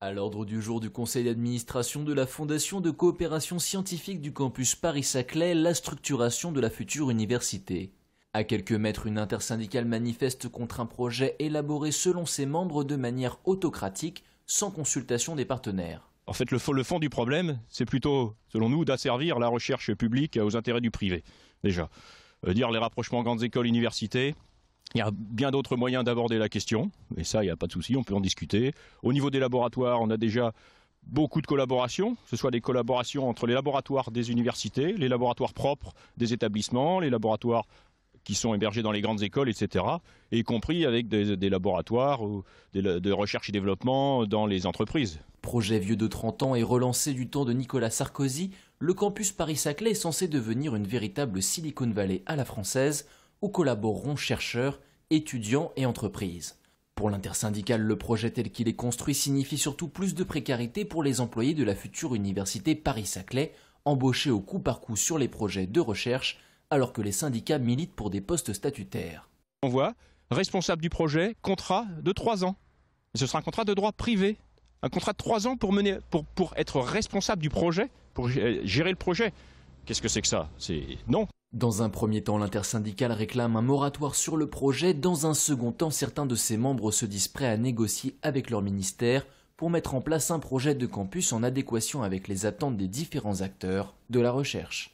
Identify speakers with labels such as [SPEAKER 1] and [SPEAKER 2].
[SPEAKER 1] À l'ordre du jour du conseil d'administration de la Fondation de coopération scientifique du campus Paris-Saclay, la structuration de la future université. À quelques mètres, une intersyndicale manifeste contre un projet élaboré selon ses membres de manière autocratique, sans consultation des partenaires.
[SPEAKER 2] En fait, le fond du problème, c'est plutôt, selon nous, d'asservir la recherche publique aux intérêts du privé, déjà. Dire les rapprochements grandes écoles, universités. Il y a bien d'autres moyens d'aborder la question, et ça, il n'y a pas de souci, on peut en discuter. Au niveau des laboratoires, on a déjà beaucoup de collaborations, que ce soit des collaborations entre les laboratoires des universités, les laboratoires propres des établissements, les laboratoires qui sont hébergés dans les grandes écoles, etc., et y compris avec des laboratoires de recherche et développement dans les entreprises.
[SPEAKER 1] Projet vieux de 30 ans et relancé du temps de Nicolas Sarkozy, le campus Paris-Saclay est censé devenir une véritable Silicon Valley à la française, où collaboreront chercheurs, étudiants et entreprises. Pour l'intersyndicale, le projet tel qu'il est construit signifie surtout plus de précarité pour les employés de la future université Paris-Saclay, embauchés au coup par coup sur les projets de recherche, alors que les syndicats militent pour des postes statutaires.
[SPEAKER 2] On voit, responsable du projet, contrat de 3 ans. Ce sera un contrat de droit privé. Un contrat de 3 ans pour être responsable du projet, pour gérer le projet. Qu'est-ce que c'est que ça? Non.
[SPEAKER 1] Dans un premier temps, l'intersyndicale réclame un moratoire sur le projet. Dans un second temps, certains de ses membres se disent prêts à négocier avec leur ministère pour mettre en place un projet de campus en adéquation avec les attentes des différents acteurs de la recherche.